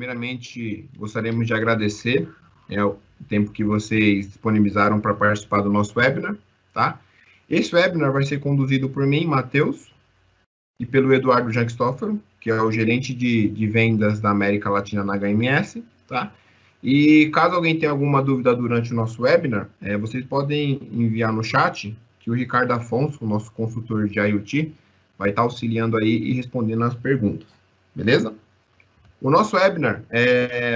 primeiramente, gostaríamos de agradecer o tempo que vocês disponibilizaram para participar do nosso webinar, tá? Esse webinar vai ser conduzido por mim, Matheus, e pelo Eduardo Jankstoffel, que é o gerente de vendas da América Latina na HMS, tá? E caso alguém tenha alguma dúvida durante o nosso webinar, vocês podem enviar no chat, que o Ricardo Afonso, nosso consultor de IoT, vai estar auxiliando aí e respondendo as perguntas, beleza? O nosso webinar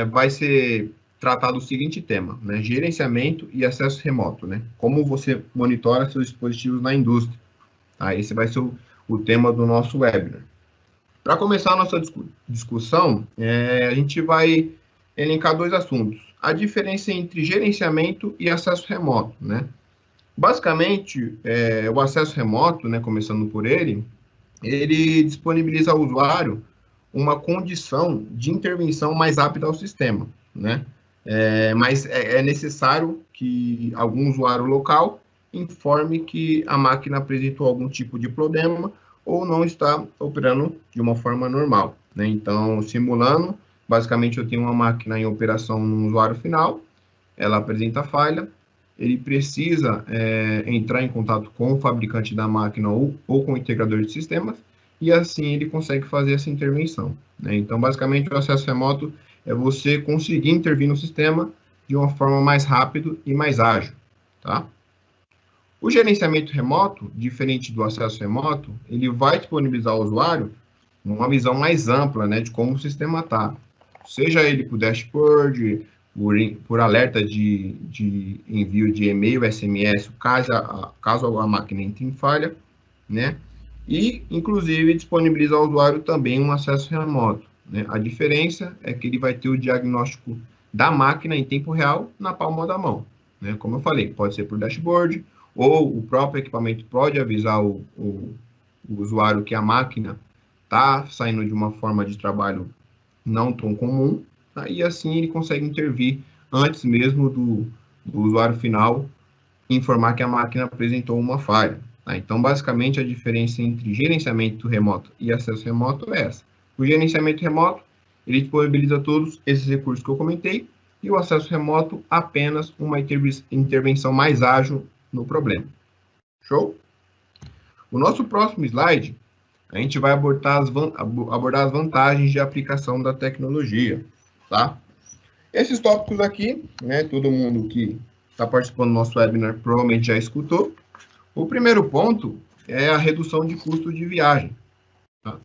vai ser tratado do seguinte tema, né? Gerenciamento e acesso remoto, né? Como você monitora seus dispositivos na indústria. Tá? Esse vai ser o tema do nosso webinar. Para começar a nossa discussão, a gente vai elencar dois assuntos. A diferença entre gerenciamento e acesso remoto, né? Basicamente, o acesso remoto, né, começando por ele disponibiliza ao usuário uma condição de intervenção mais rápida ao sistema, né? Mas é necessário que algum usuário local informe que a máquina apresentou algum tipo de problema ou não está operando de uma forma normal, né? Então, simulando, basicamente eu tenho uma máquina em operação no usuário final, ela apresenta falha, ele precisa entrar em contato com o fabricante da máquina ou com o integrador de sistemas, e assim ele consegue fazer essa intervenção, né? Então, basicamente, o acesso remoto é você conseguir intervir no sistema de uma forma mais rápida e mais ágil, tá? O gerenciamento remoto, diferente do acesso remoto, ele vai disponibilizar ao usuário uma visão mais ampla, né, de como o sistema está. Seja ele por dashboard, por alerta de envio de e-mail, SMS, caso a máquina entre em falha, né? E, inclusive, disponibiliza ao usuário também um acesso remoto, né? A diferença é que ele vai ter o diagnóstico da máquina em tempo real na palma da mão, né? Como eu falei, pode ser por dashboard, ou o próprio equipamento pode avisar o usuário que a máquina está saindo de uma forma de trabalho não tão comum, tá? E assim ele consegue intervir antes mesmo do usuário final informar que a máquina apresentou uma falha. Tá? Então, basicamente, a diferença entre gerenciamento remoto e acesso remoto é essa. O gerenciamento remoto, ele disponibiliza todos esses recursos que eu comentei, e o acesso remoto, apenas uma intervenção mais ágil no problema. Show? O nosso próximo slide, a gente vai abordar as vantagens de aplicação da tecnologia, tá? Esses tópicos aqui, né, todo mundo que está participando do nosso webinar provavelmente já escutou. O primeiro ponto é a redução de custo de viagem, tá?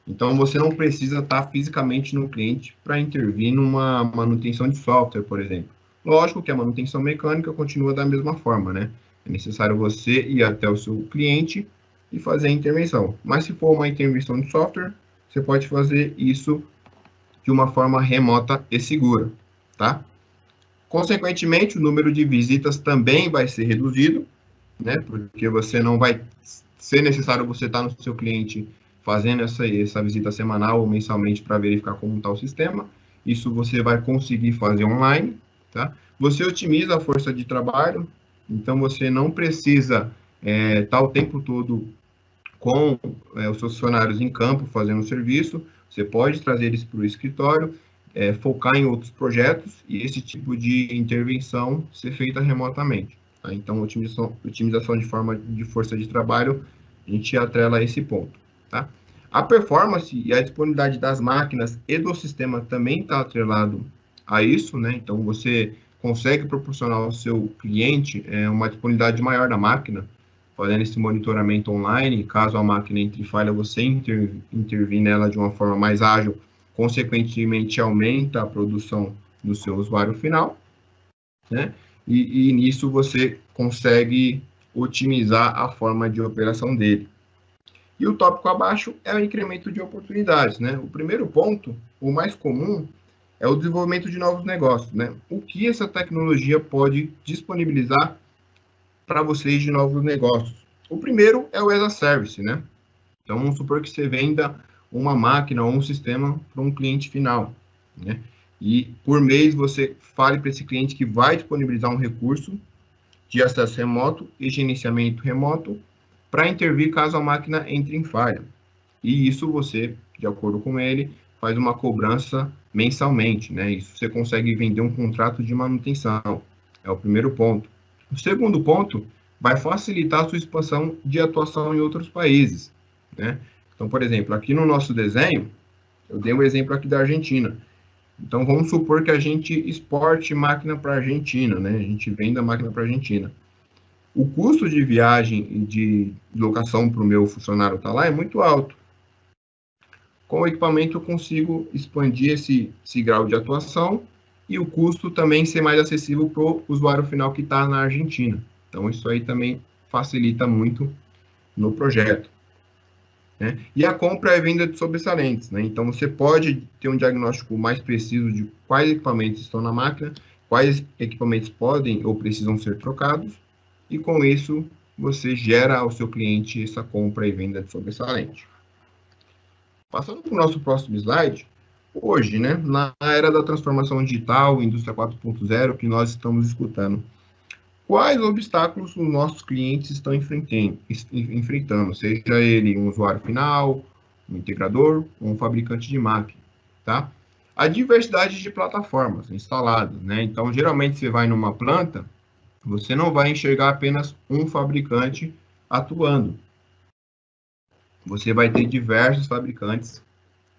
Então, você não precisa estar fisicamente no cliente para intervir numa manutenção de software, por exemplo. Lógico que a manutenção mecânica continua da mesma forma, né? É necessário você ir até o seu cliente e fazer a intervenção. Mas se for uma intervenção de software, você pode fazer isso de uma forma remota e segura, tá? Consequentemente, o número de visitas também vai ser reduzido, né? Porque você não vai ser necessário você estar no seu cliente fazendo essa visita semanal ou mensalmente para verificar como está o sistema. Isso você vai conseguir fazer online, tá? Você otimiza a força de trabalho, então você não precisa estar o tempo todo com os seus funcionários em campo fazendo o serviço. Você pode trazer eles para o escritório, focar em outros projetos e esse tipo de intervenção ser feita remotamente. Tá? Então, otimização de força de trabalho, a gente atrela a esse ponto. Tá? A performance e a disponibilidade das máquinas e do sistema também está atrelado a isso, né? Então, você consegue proporcionar ao seu cliente uma disponibilidade maior da máquina, fazendo esse monitoramento online. Caso a máquina entre em falha, você intervir nela de uma forma mais ágil, consequentemente aumenta a produção do seu usuário final, né? E nisso você consegue otimizar a forma de operação dele. E o tópico abaixo é o incremento de oportunidades, né? O primeiro ponto, o mais comum, é o desenvolvimento de novos negócios, né? O que essa tecnologia pode disponibilizar para vocês de novos negócios? O primeiro é o as a service, né? Então, vamos supor que você venda uma máquina ou um sistema para um cliente final, né? E por mês você fale para esse cliente que vai disponibilizar um recurso de acesso remoto e gerenciamento remoto para intervir caso a máquina entre em falha. E isso você, de acordo com ele, faz uma cobrança mensalmente, né? Isso você consegue vender um contrato de manutenção. É o primeiro ponto. O segundo ponto vai facilitar a sua expansão de atuação em outros países, né? Então, por exemplo, aqui no nosso desenho, eu dei um exemplo aqui da Argentina. Então, vamos supor que a gente exporte máquina para a Argentina, né? A gente venda a máquina para a Argentina. O custo de viagem e de locação para o meu funcionário estar lá é muito alto. Com o equipamento, eu consigo expandir esse grau de atuação e o custo também ser mais acessível para o usuário final que está na Argentina. Então, isso aí também facilita muito no projeto. Né? E a compra e venda de sobressalentes. Né? Então, você pode ter um diagnóstico mais preciso de quais equipamentos estão na máquina, quais equipamentos podem ou precisam ser trocados, e com isso, você gera ao seu cliente essa compra e venda de sobressalente. Passando para o nosso próximo slide, hoje, né, na era da transformação digital, indústria 4.0, que nós estamos escutando, quais obstáculos os nossos clientes estão enfrentando, seja ele um usuário final, um integrador ou um fabricante de máquina, tá? A diversidade de plataformas instaladas, né? Então, geralmente você vai numa planta, você não vai enxergar apenas um fabricante atuando. Você vai ter diversos fabricantes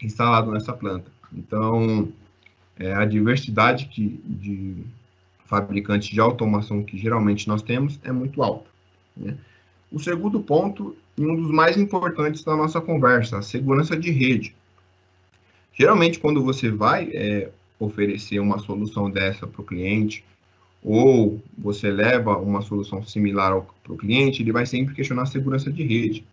instalados nessa planta. Então, a diversidade de fabricantes de automação que geralmente nós temos é muito alta. Né? O segundo ponto, e um dos mais importantes da nossa conversa, a segurança de rede. Geralmente, quando você vai oferecer uma solução dessa para o cliente, ou você leva uma solução similar para o cliente, ele vai sempre questionar a segurança de rede.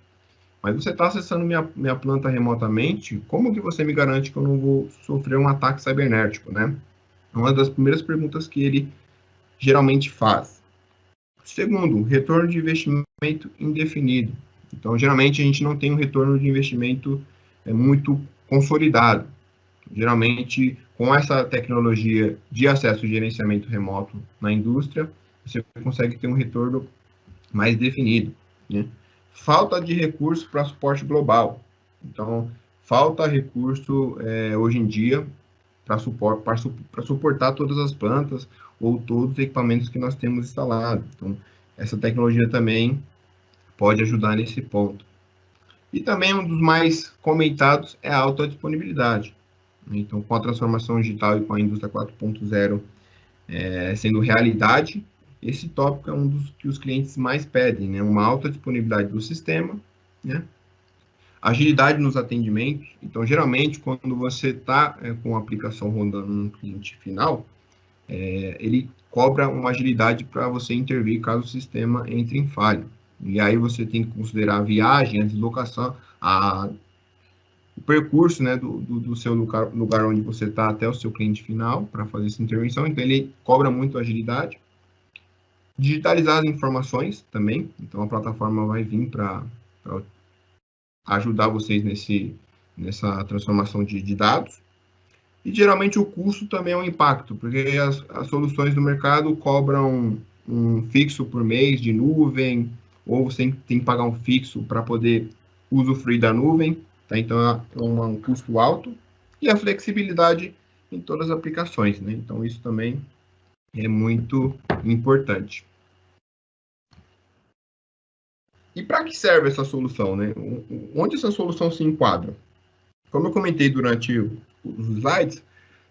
Mas você está acessando minha planta remotamente, como que você me garante que eu não vou sofrer um ataque cibernético, né? Uma das primeiras perguntas que ele geralmente faz. Segundo, retorno de investimento indefinido. Então, geralmente, a gente não tem um retorno de investimento muito consolidado. Geralmente, com essa tecnologia de acesso e gerenciamento remoto na indústria, você consegue ter um retorno mais definido. Né? Falta de recurso para suporte global. Então, falta recurso hoje em dia para suportar todas as plantas ou todos os equipamentos que nós temos instalados. Então, essa tecnologia também pode ajudar nesse ponto. E também um dos mais comentados é a alta disponibilidade. Então, com a transformação digital e com a indústria 4.0 sendo realidade, esse tópico é um dos que os clientes mais pedem, né? Uma alta disponibilidade do sistema, né? Agilidade nos atendimentos. Então, geralmente, quando você está com a aplicação rodando no cliente final, ele cobra uma agilidade para você intervir caso o sistema entre em falha. E aí você tem que considerar a viagem, a deslocação, o percurso, né, do seu lugar onde você está até o seu cliente final para fazer essa intervenção. Então, ele cobra muito agilidade. Digitalizar as informações também. Então, a plataforma vai vir para ajudar vocês nessa transformação de dados. E, geralmente, o custo também é um impacto, porque as soluções do mercado cobram um fixo por mês de nuvem, ou você tem que pagar um fixo para poder usufruir da nuvem. Tá? Então, é um custo alto. E a flexibilidade em todas as aplicações. Né? Então, isso também é muito importante. E para que serve essa solução? Né? Onde essa solução se enquadra? Como eu comentei durante os slides,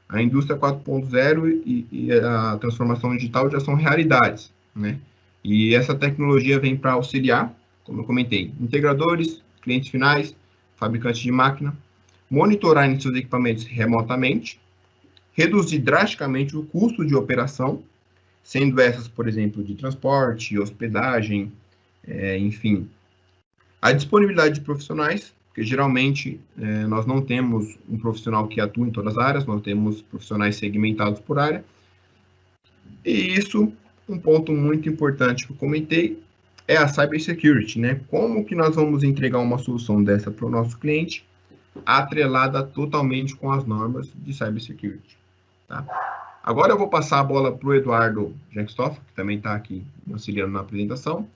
a indústria 4.0 e a transformação digital já são realidades. Né? E essa tecnologia vem para auxiliar, como eu comentei, integradores, clientes finais, fabricantes de máquina, monitorarem seus equipamentos remotamente, reduzir drasticamente o custo de operação, sendo essas, por exemplo, de transporte, hospedagem, enfim. A disponibilidade de profissionais, porque geralmente nós não temos um profissional que atua em todas as áreas, nós temos profissionais segmentados por área. E isso, um ponto muito importante que eu comentei, é a cybersecurity, né? Como que nós vamos entregar uma solução dessa para o nosso cliente, atrelada totalmente com as normas de cybersecurity. Tá? Agora eu vou passar a bola para o Eduardo Jankstoff, que também está aqui me auxiliando na apresentação.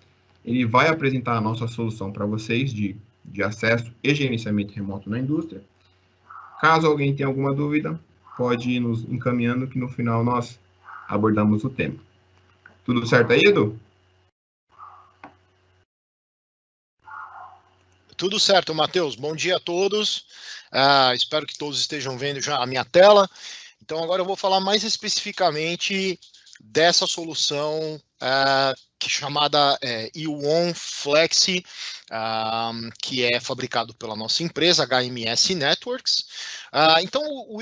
Ele vai apresentar a nossa solução para vocês de acesso e gerenciamento remoto na indústria. Caso alguém tenha alguma dúvida, pode ir nos encaminhando que no final nós abordamos o tema. Tudo certo aí, Edu? Tudo certo, Matheus. Bom dia a todos. Espero que todos estejam vendo já a minha tela. Então, agora eu vou falar mais especificamente dessa solução chamada E1 Flexi, que é fabricado pela nossa empresa, HMS Networks. Então, o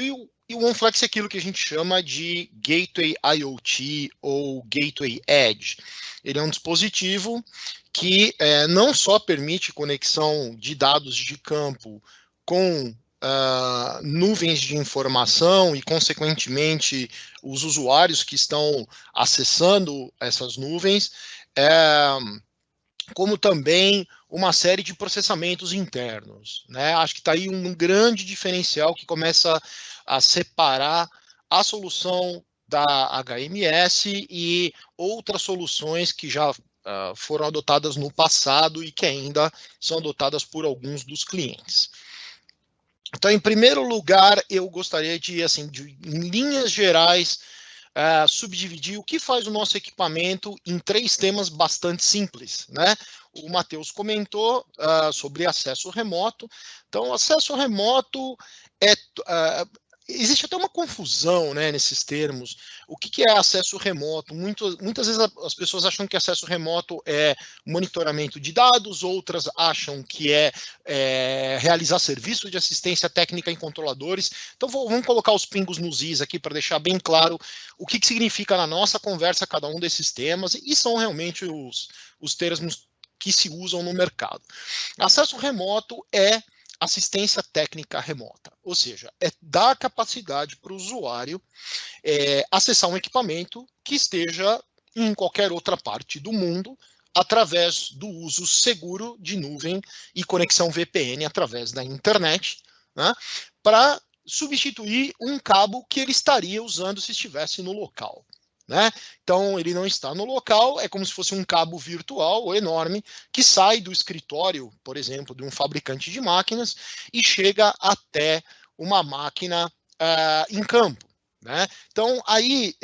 E1 Flexi é aquilo que a gente chama de Gateway IoT ou Gateway Edge. Ele é um dispositivo que não só permite conexão de dados de campo com nuvens de informação e, consequentemente, os usuários que estão acessando essas nuvens, como também uma série de processamentos internos, né? Acho que está aí um grande diferencial que começa a separar a solução da HMS e outras soluções que já foram adotadas no passado e que ainda são adotadas por alguns dos clientes. Então, em primeiro lugar, eu gostaria de, assim, em linhas gerais, subdividir o que faz o nosso equipamento em 3 temas bastante simples, né? O Matheus comentou sobre acesso remoto. Então, acesso remoto existe até uma confusão, né, nesses termos. O que é acesso remoto? Muitas vezes as pessoas acham que acesso remoto é monitoramento de dados, outras acham que é realizar serviço de assistência técnica em controladores. Então, vamos colocar os pingos nos is aqui para deixar bem claro o que significa na nossa conversa cada um desses temas, e são realmente os termos que se usam no mercado. Acesso remoto é assistência técnica remota, ou seja, é dar capacidade para o usuário acessar um equipamento que esteja em qualquer outra parte do mundo através do uso seguro de nuvem e conexão VPN através da internet, né, para substituir um cabo que ele estaria usando se estivesse no local. Né? Então, ele não está no local, é como se fosse um cabo virtual enorme que sai do escritório, por exemplo, de um fabricante de máquinas e chega até uma máquina em campo. Né? Então, aí,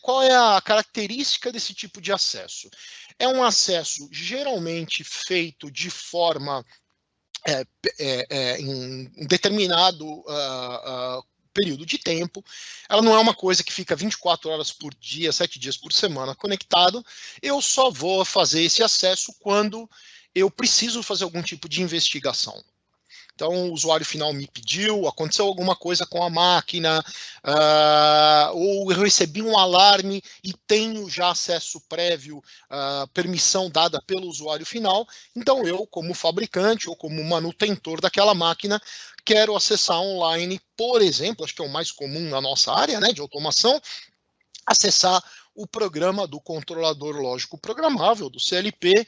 qual é a característica desse tipo de acesso? É um acesso geralmente feito de forma em um determinado período de tempo. Ela não é uma coisa que fica 24 horas por dia, 7 dias por semana conectado. Eu só vou fazer esse acesso quando eu preciso fazer algum tipo de investigação. Então, o usuário final me pediu, aconteceu alguma coisa com a máquina, ou eu recebi um alarme e tenho já acesso prévio, permissão dada pelo usuário final. Então, eu, como fabricante ou como manutentor daquela máquina, quero acessar online, por exemplo, acho que é o mais comum na nossa área, né, de automação, acessar o programa do controlador lógico programável, do CLP,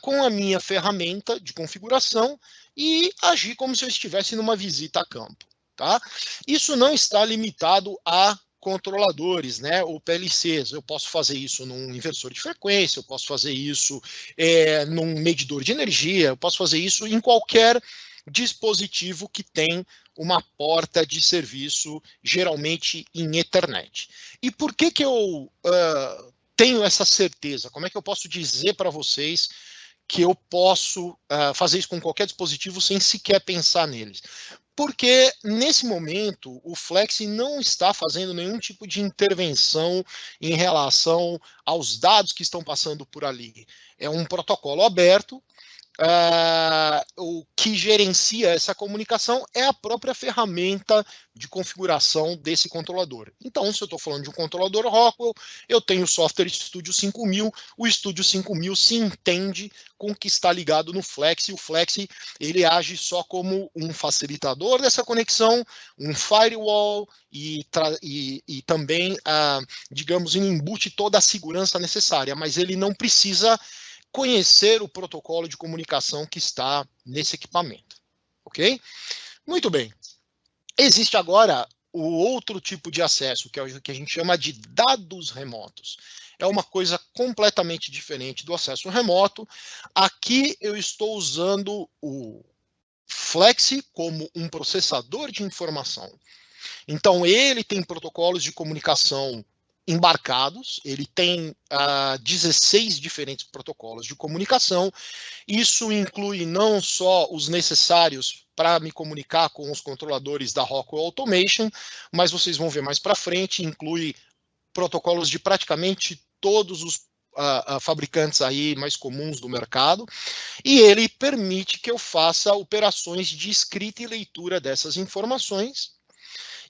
com a minha ferramenta de configuração e agir como se eu estivesse numa visita a campo. Tá? Isso não está limitado a controladores, né, ou PLCs. Eu posso fazer isso num inversor de frequência, eu posso fazer isso num medidor de energia, eu posso fazer isso em qualquer dispositivo que tem uma porta de serviço, geralmente em Ethernet. E por que eu tenho essa certeza? Como é que eu posso dizer para vocês que eu posso fazer isso com qualquer dispositivo sem sequer pensar neles? Porque, nesse momento, o Flexi não está fazendo nenhum tipo de intervenção em relação aos dados que estão passando por ali. É um protocolo aberto. O que gerencia essa comunicação é a própria ferramenta de configuração desse controlador. Então, se eu estou falando de um controlador Rockwell, eu tenho o software Studio 5000, o Studio 5000 se entende com o que está ligado no Flexi. O Flexi, ele age só como um facilitador dessa conexão, um firewall e também, digamos, embute toda a segurança necessária, mas ele não precisa conhecer o protocolo de comunicação que está nesse equipamento, ok? Muito bem. Existe agora o outro tipo de acesso, que é o que a gente chama de dados remotos. É uma coisa completamente diferente do acesso remoto. Aqui eu estou usando Flexi como um processador de informação. Então, ele tem protocolos de comunicação embarcados, ele tem 16 diferentes protocolos de comunicação. Isso inclui não só os necessários para me comunicar com os controladores da Rockwell Automation, mas vocês vão ver mais para frente, inclui protocolos de praticamente todos os fabricantes aí mais comuns do mercado, e ele permite que eu faça operações de escrita e leitura dessas informações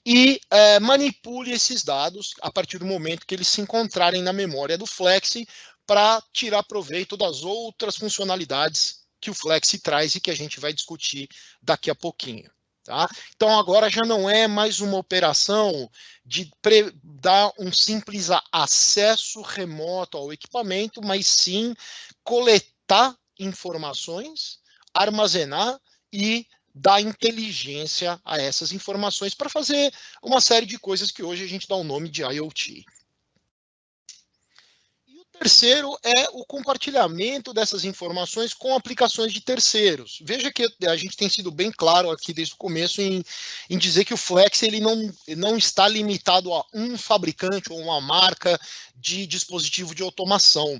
e manipule esses dados a partir do momento que eles se encontrarem na memória do Flexi para tirar proveito das outras funcionalidades que o Flexi traz e que a gente vai discutir daqui a pouquinho. Tá? Então, agora já não é mais uma operação de dar um simples acesso remoto ao equipamento, mas sim coletar informações, armazenar e dar inteligência a essas informações para fazer uma série de coisas que hoje a gente dá o nome de IoT. E o terceiro é o compartilhamento dessas informações com aplicações de terceiros. Veja que a gente tem sido bem claro aqui desde o começo em dizer que o Flex ele não está limitado a um fabricante ou uma marca de dispositivo de automação,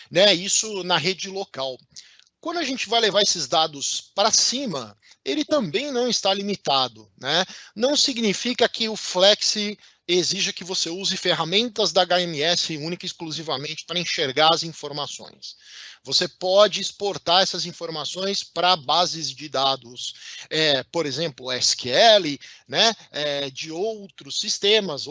né? Isso na rede local. Quando a gente vai levar esses dados para cima, ele também não está limitado, né? Não significa que o Flexi exija que você use ferramentas da HMS única e exclusivamente para enxergar as informações. Você pode exportar essas informações para bases de dados, por exemplo, SQL, né, de outros sistemas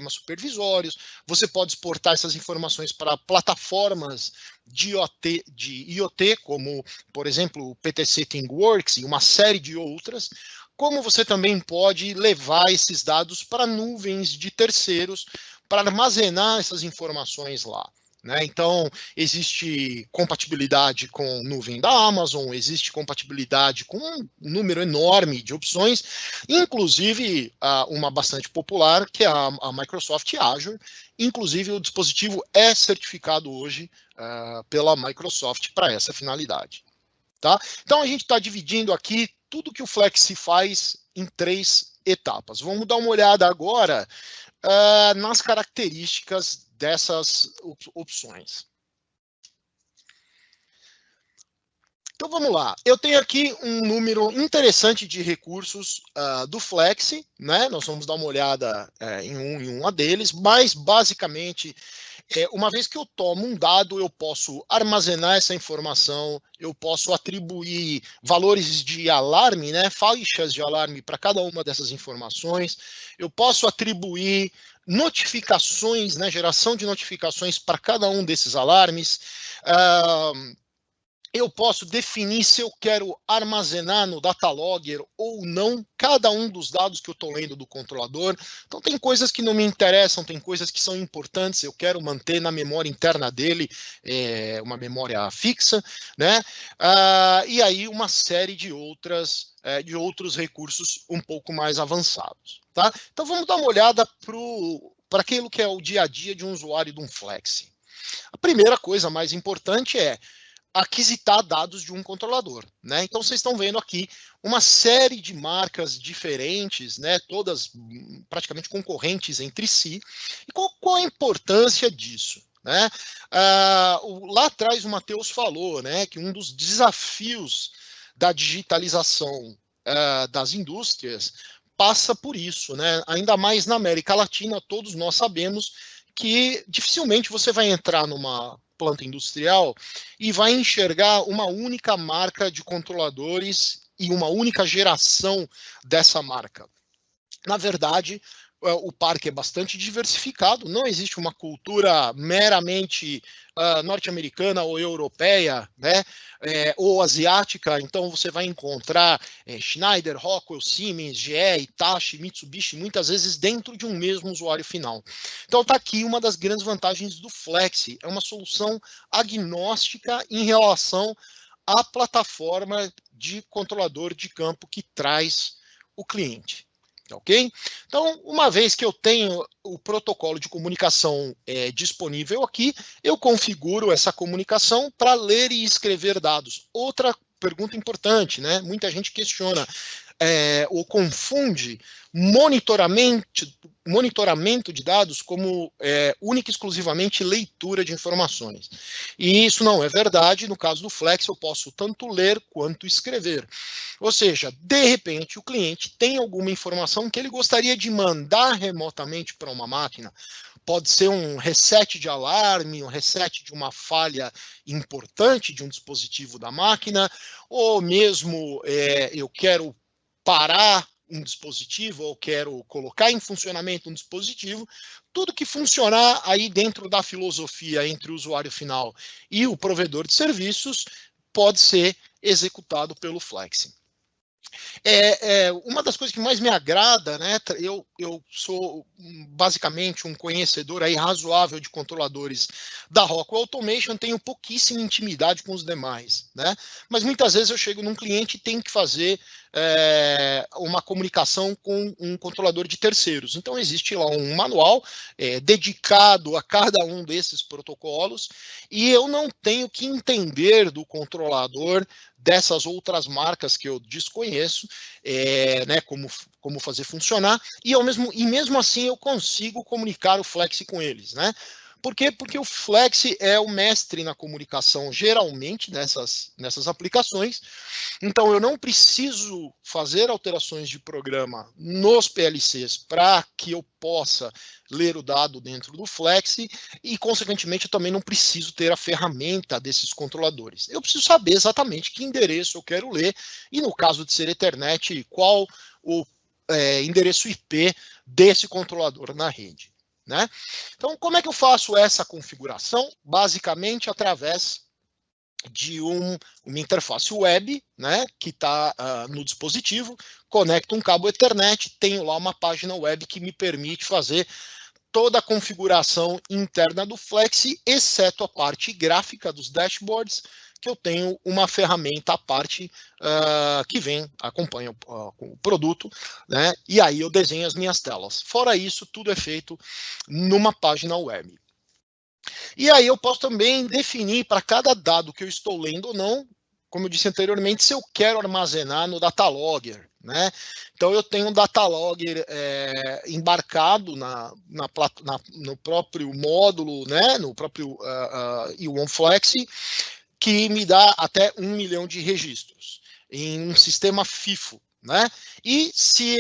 supervisórios. Você pode exportar essas informações para plataformas de IoT, como, por exemplo, o PTC ThingWorx e uma série de outras, como você também pode levar esses dados para nuvens de terceiros para armazenar essas informações lá. Né? Então, existe compatibilidade com nuvem da Amazon, existe compatibilidade com um número enorme de opções, inclusive uma bastante popular, que é a Microsoft Azure. Inclusive, o dispositivo é certificado hoje pela Microsoft para essa finalidade. Tá? Então, a gente está dividindo aqui tudo que o Flexi faz em 3 etapas. Vamos dar uma olhada agora nas características dessas opções. Então vamos lá. Eu tenho aqui um número interessante de recursos do Flexi, né? Nós vamos dar uma olhada em uma deles, mas basicamente, uma vez que eu tomo um dado, eu posso armazenar essa informação, eu posso atribuir valores de alarme, né? Faixas de alarme para cada uma dessas informações, eu posso atribuir notificações, né? Geração de notificações para cada um desses alarmes. Eu posso definir se eu quero armazenar no data logger ou não cada um dos dados que eu estou lendo do controlador. Então, tem coisas que não me interessam, tem coisas que são importantes, eu quero manter na memória interna dele uma memória fixa, né? E aí uma série de outros recursos um pouco mais avançados. Tá? Então, vamos dar uma olhada para aquilo que é o dia a dia de um usuário de um Flexi. A primeira coisa mais importante é aquisitar dados de um controlador, né? Então vocês estão vendo aqui uma série de marcas diferentes, né? Todas praticamente concorrentes entre si. E qual a importância disso, né? Lá atrás o Matheus falou, né, que um dos desafios da digitalização das indústrias passa por isso, né? Ainda mais na América Latina, todos nós sabemos que dificilmente você vai entrar numa planta industrial e vai enxergar uma única marca de controladores e uma única geração dessa marca. Na verdade, o parque é bastante diversificado, não existe uma cultura meramente norte-americana ou europeia, né, ou asiática. Então você vai encontrar Schneider, Rockwell, Siemens, GE, Hitachi, Mitsubishi, muitas vezes dentro de um mesmo usuário final. Então está aqui uma das grandes vantagens do Flexi, é uma solução agnóstica em relação à plataforma de controlador de campo que traz o cliente. Ok? Então, uma vez que eu tenho o protocolo de comunicação disponível aqui, eu configuro essa comunicação para ler e escrever dados. Outra pergunta importante, né? Muita gente questiona ou confunde monitoramento de dados como única e exclusivamente leitura de informações. E isso não é verdade. No caso do Flex, eu posso tanto ler quanto escrever. Ou seja, de repente, o cliente tem alguma informação que ele gostaria de mandar remotamente para uma máquina. Pode ser um reset de alarme, um reset de uma falha importante de um dispositivo da máquina, ou mesmo eu quero parar um dispositivo, ou quero colocar em funcionamento um dispositivo. Tudo que funcionar aí dentro da filosofia entre o usuário final e o provedor de serviços pode ser executado pelo Flex. Uma das coisas que mais me agrada, né? Eu sou basicamente um conhecedor aí razoável de controladores da Rockwell Automation, tenho pouquíssima intimidade com os demais, né? Mas muitas vezes eu chego num cliente e tenho que fazer uma comunicação com um controlador de terceiros. Então existe lá um manual dedicado a cada um desses protocolos e eu não tenho que entender do controlador dessas outras marcas que eu desconheço, né, como fazer funcionar, e mesmo assim eu consigo comunicar o Flex com eles, né? Por quê? Porque o Flex é o mestre na comunicação, geralmente, nessas aplicações. Então, eu não preciso fazer alterações de programa nos PLCs para que eu possa ler o dado dentro do Flex e, consequentemente, eu também não preciso ter a ferramenta desses controladores. Eu preciso saber exatamente que endereço eu quero ler e, no caso de ser Ethernet, qual o endereço IP desse controlador na rede, né? Então, como é que eu faço essa configuração? Basicamente, através de uma interface web, né, que está no dispositivo, conecto um cabo Ethernet, tenho lá uma página web que me permite fazer toda a configuração interna do Flex, exceto a parte gráfica dos dashboards, que eu tenho uma ferramenta à parte que acompanha o produto, né? E aí eu desenho as minhas telas. Fora isso, tudo é feito numa página web. E aí eu posso também definir para cada dado que eu estou lendo ou não, como eu disse anteriormente, se eu quero armazenar no Datalogger, né? Então eu tenho um Datalogger embarcado no próprio módulo, né? No próprio OneFlex, que me dá até 1 milhão de registros em um sistema FIFO, né? E se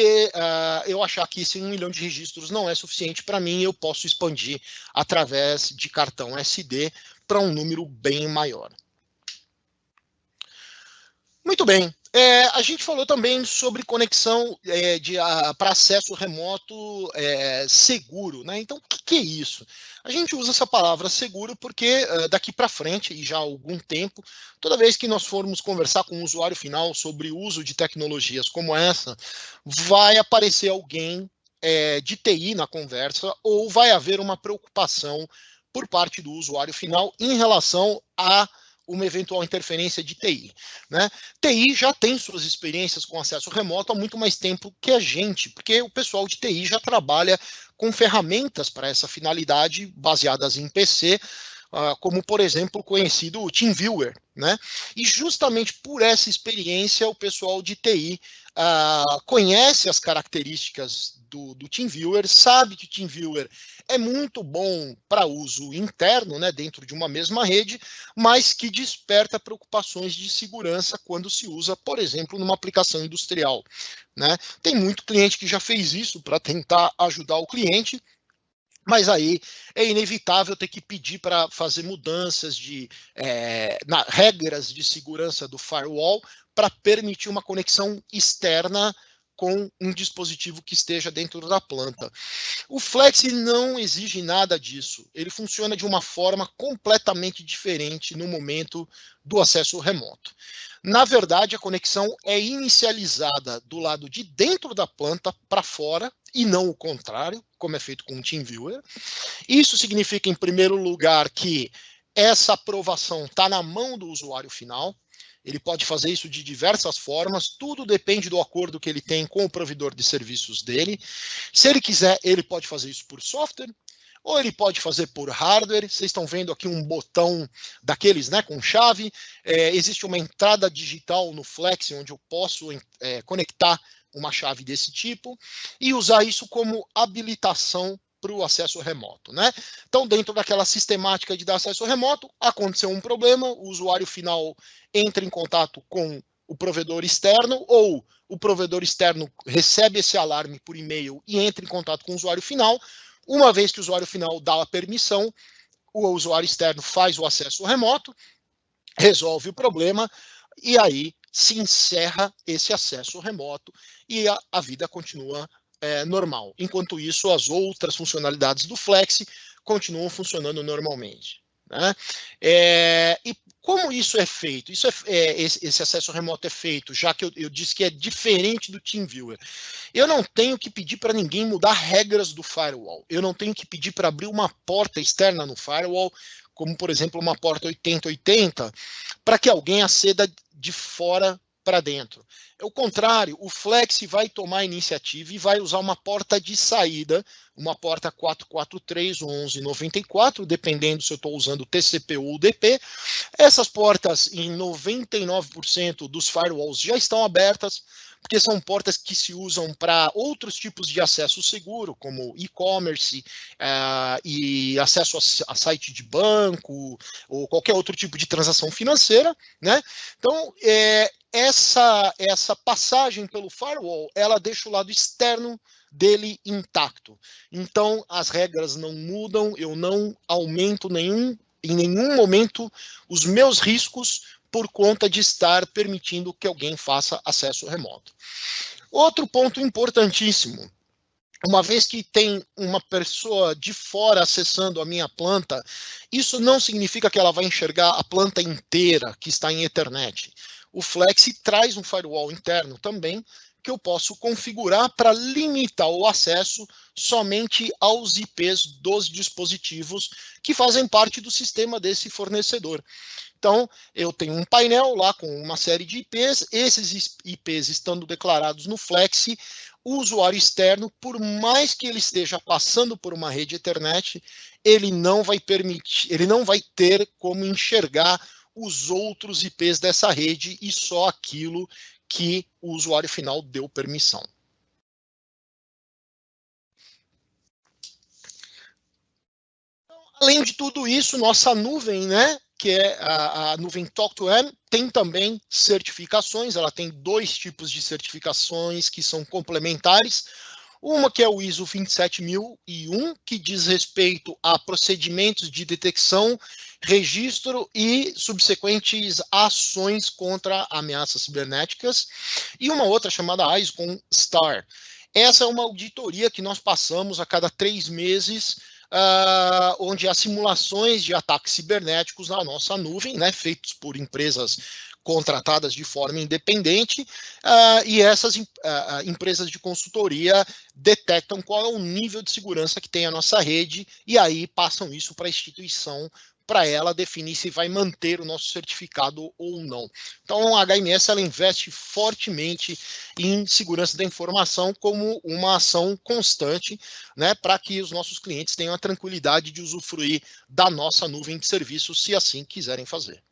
eu achar que esse 1 milhão de registros não é suficiente para mim, eu posso expandir através de cartão SD para um número bem maior. Muito bem. A gente falou também sobre conexão para acesso remoto seguro, né? Então, o que é isso? A gente usa essa palavra seguro porque daqui para frente, e já há algum tempo, toda vez que nós formos conversar com o usuário final sobre o uso de tecnologias como essa, vai aparecer alguém de TI na conversa ou vai haver uma preocupação por parte do usuário final em relação a uma eventual interferência de TI, né? TI já tem suas experiências com acesso remoto há muito mais tempo que a gente, porque o pessoal de TI já trabalha com ferramentas para essa finalidade baseadas em PC, como, por exemplo, o conhecido TeamViewer, né? E justamente por essa experiência, o pessoal de TI conhece as características do TeamViewer, sabe que o TeamViewer é muito bom para uso interno, né, dentro de uma mesma rede, mas que desperta preocupações de segurança quando se usa, por exemplo, numa aplicação industrial, né? Tem muito cliente que já fez isso para tentar ajudar o cliente, mas aí é inevitável ter que pedir para fazer mudanças nas regras de segurança do firewall para permitir uma conexão externa com um dispositivo que esteja dentro da planta. O Flex não exige nada disso. Ele funciona de uma forma completamente diferente no momento do acesso remoto. Na verdade, a conexão é inicializada do lado de dentro da planta para fora e não o contrário, como é feito com o TeamViewer. Isso significa, em primeiro lugar, que essa aprovação está na mão do usuário final. Ele pode fazer isso de diversas formas, tudo depende do acordo que ele tem com o provedor de serviços dele. Se ele quiser, ele pode fazer isso por software, ou ele pode fazer por hardware. Vocês estão vendo aqui um botão daqueles, né, com chave. Existe uma entrada digital no Flex, onde eu posso conectar uma chave desse tipo e usar isso como habilitação para o acesso remoto, né? Então, dentro daquela sistemática de dar acesso remoto, aconteceu um problema, o usuário final entra em contato com o provedor externo, ou o provedor externo recebe esse alarme por e-mail e entra em contato com o usuário final. Uma vez que o usuário final dá a permissão, o usuário externo faz o acesso remoto, resolve o problema, e aí se encerra esse acesso remoto e a vida continua normal. Enquanto isso, as outras funcionalidades do Flex continuam funcionando normalmente, né? E como isso é feito? Esse acesso remoto é feito, já que eu disse que é diferente do TeamViewer. Eu não tenho que pedir para ninguém mudar regras do firewall. Eu não tenho que pedir para abrir uma porta externa no firewall, como, por exemplo, uma porta 8080, para que alguém aceda de fora para dentro. É o contrário, o Flex vai tomar a iniciativa e vai usar uma porta de saída, uma porta 443 ou 1194, dependendo se eu estou usando TCP ou UDP. Essas portas, em 99% dos firewalls, já estão abertas, porque são portas que se usam para outros tipos de acesso seguro, como e-commerce e acesso a site de banco ou qualquer outro tipo de transação financeira, né? Então, essa passagem pelo firewall, ela deixa o lado externo dele intacto. Então, as regras não mudam, eu não aumento em nenhum momento os meus riscos por conta de estar permitindo que alguém faça acesso remoto. Outro ponto importantíssimo, uma vez que tem uma pessoa de fora acessando a minha planta, isso não significa que ela vai enxergar a planta inteira que está em Ethernet. O Flex traz um firewall interno também, que eu posso configurar para limitar o acesso somente aos IPs dos dispositivos que fazem parte do sistema desse fornecedor. Então, eu tenho um painel lá com uma série de IPs, esses IPs estando declarados no Flex, o usuário externo, por mais que ele esteja passando por uma rede Ethernet, ele não vai ter como enxergar os outros IPs dessa rede e só aquilo que o usuário final deu permissão. Além de tudo isso, nossa nuvem, né, que é a nuvem Talk2M, tem também certificações. Ela tem dois tipos de certificações que são complementares. Uma que é o ISO 27001, que diz respeito a procedimentos de detecção, registro e subsequentes ações contra ameaças cibernéticas. E uma outra chamada ISO STAR. Essa é uma auditoria que nós passamos a cada 3 meses, onde há simulações de ataques cibernéticos na nossa nuvem, né, feitos por empresas contratadas de forma independente, e essas empresas de consultoria detectam qual é o nível de segurança que tem a nossa rede, e aí passam isso para a instituição, para ela definir se vai manter o nosso certificado ou não. Então, a HMS ela investe fortemente em segurança da informação como uma ação constante, né, para que os nossos clientes tenham a tranquilidade de usufruir da nossa nuvem de serviços, se assim quiserem fazer.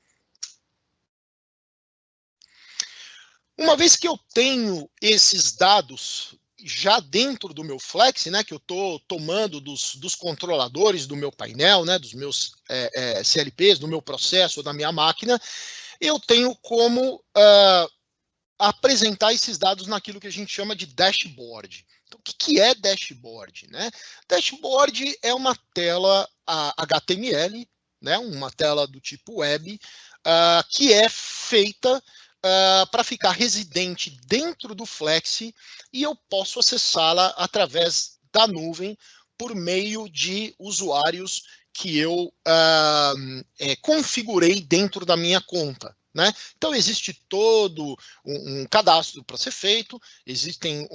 Uma vez que eu tenho esses dados já dentro do meu Flex, né, que eu estou tomando dos controladores do meu painel, né, dos meus CLPs, do meu processo, da minha máquina, eu tenho como apresentar esses dados naquilo que a gente chama de dashboard. Então, o que é dashboard, né? Dashboard é uma tela HTML, né, uma tela do tipo web, que é feita para ficar residente dentro do Flex, e eu posso acessá-la através da nuvem por meio de usuários que eu configurei dentro da minha conta, né? Então, existe todo um cadastro para ser feito, existem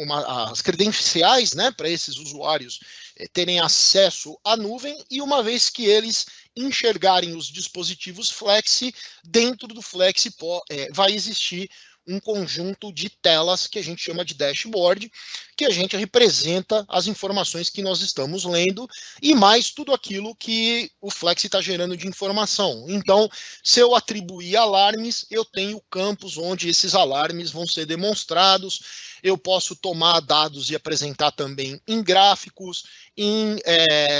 as credenciais, né, para esses usuários terem acesso à nuvem, e uma vez que eles enxergarem os dispositivos Flex, dentro do Flex vai existir um conjunto de telas que a gente chama de dashboard, que a gente representa as informações que nós estamos lendo e mais tudo aquilo que o Flex está gerando de informação. Então, se eu atribuir alarmes, eu tenho campos onde esses alarmes vão ser demonstrados. Eu posso tomar dados e apresentar também em gráficos,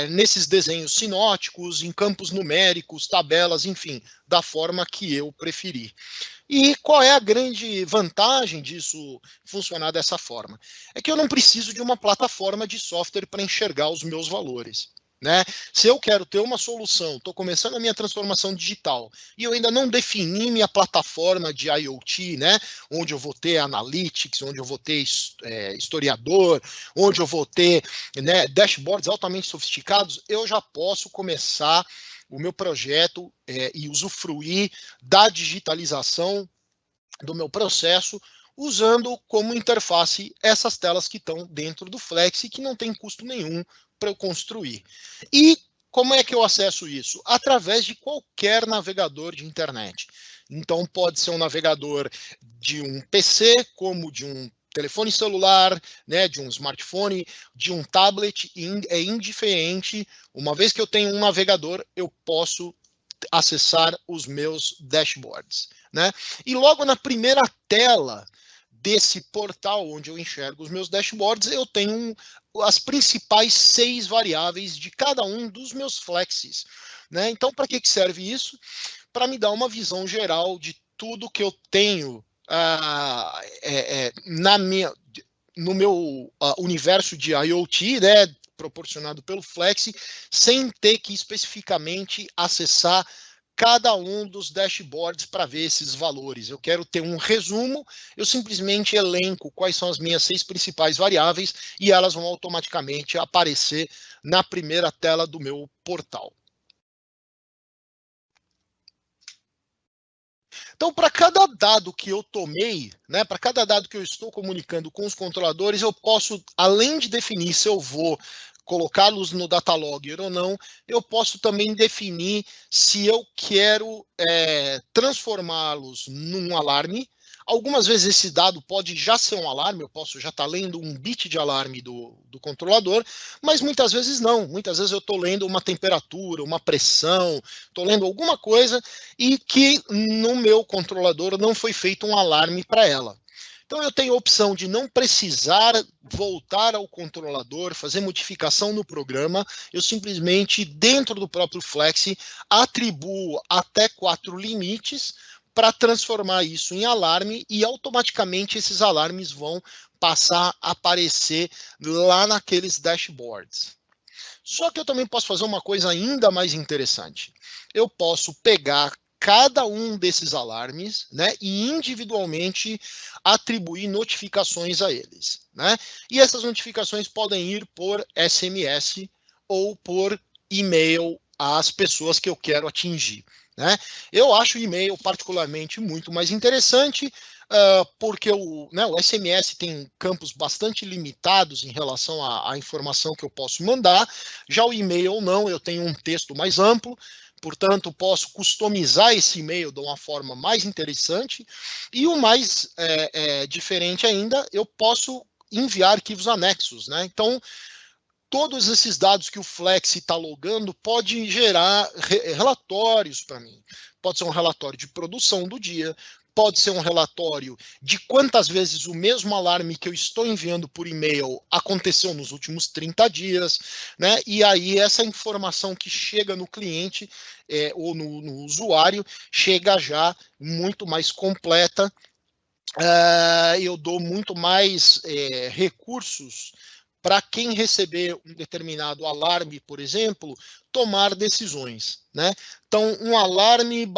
nesses desenhos sinóticos, em campos numéricos, tabelas, enfim, da forma que eu preferir. E qual é a grande vantagem disso funcionar dessa forma? É que eu não preciso de uma plataforma de software para enxergar os meus valores. Né? Se eu quero ter uma solução, estou começando a minha transformação digital e eu ainda não defini minha plataforma de IoT, né? Onde eu vou ter analytics, onde eu vou ter historiador, onde eu vou ter, né, dashboards altamente sofisticados, eu já posso começar o meu projeto e usufruir da digitalização do meu processo usando como interface essas telas que estão dentro do Flex e que não tem custo nenhum para eu construir. E como é que eu acesso isso? Através de qualquer navegador de internet. Então, pode ser um navegador de um PC, como de um telefone celular, né, de um smartphone, de um tablet, é indiferente. Uma vez que eu tenho um navegador, eu posso acessar os meus dashboards. Né? E logo na primeira tela desse portal onde eu enxergo os meus dashboards, eu tenho as principais 6 variáveis de cada um dos meus flexes. Né? Então, para que serve isso? Para me dar uma visão geral de tudo que eu tenho no meu universo de IoT, né, proporcionado pelo Flex, sem ter que especificamente acessar cada um dos dashboards para ver esses valores. Eu quero ter um resumo, eu simplesmente elenco quais são as minhas 6 principais variáveis e elas vão automaticamente aparecer na primeira tela do meu portal. Então, para cada dado que eu tomei, né, para cada dado que eu estou comunicando com os controladores, eu posso, além de definir se eu vou colocá-los no datalogger ou não, eu posso também definir se eu quero transformá-los num alarme. Algumas vezes esse dado pode já ser um alarme, eu posso já estar lendo um bit de alarme do controlador, mas muitas vezes não. Muitas vezes eu estou lendo uma temperatura, uma pressão, estou lendo alguma coisa e que no meu controlador não foi feito um alarme para ela. Então eu tenho a opção de não precisar voltar ao controlador, fazer modificação no programa, eu simplesmente, dentro do próprio Flex, atribuo até 4 limites para transformar isso em alarme e automaticamente esses alarmes vão passar a aparecer lá naqueles dashboards. Só que eu também posso fazer uma coisa ainda mais interessante. Eu posso pegar cada um desses alarmes, né, e individualmente atribuir notificações a eles, né? E essas notificações podem ir por SMS ou por e-mail às pessoas que eu quero atingir, né? Eu acho o e-mail particularmente muito mais interessante, porque o SMS tem campos bastante limitados em relação à informação que eu posso mandar. Já o e-mail não, eu tenho um texto mais amplo, portanto, posso customizar esse e-mail de uma forma mais interessante. E o mais diferente ainda, eu posso enviar arquivos anexos, né? Então, todos esses dados que o Flex está logando pode gerar relatórios para mim. Pode ser um relatório de produção do dia, pode ser um relatório de quantas vezes o mesmo alarme que eu estou enviando por e-mail aconteceu nos últimos 30 dias, né? E aí essa informação que chega no cliente ou no usuário chega já muito mais completa. Eu dou muito mais recursos para quem receber um determinado alarme, por exemplo, tomar decisões, né? Então, um alarme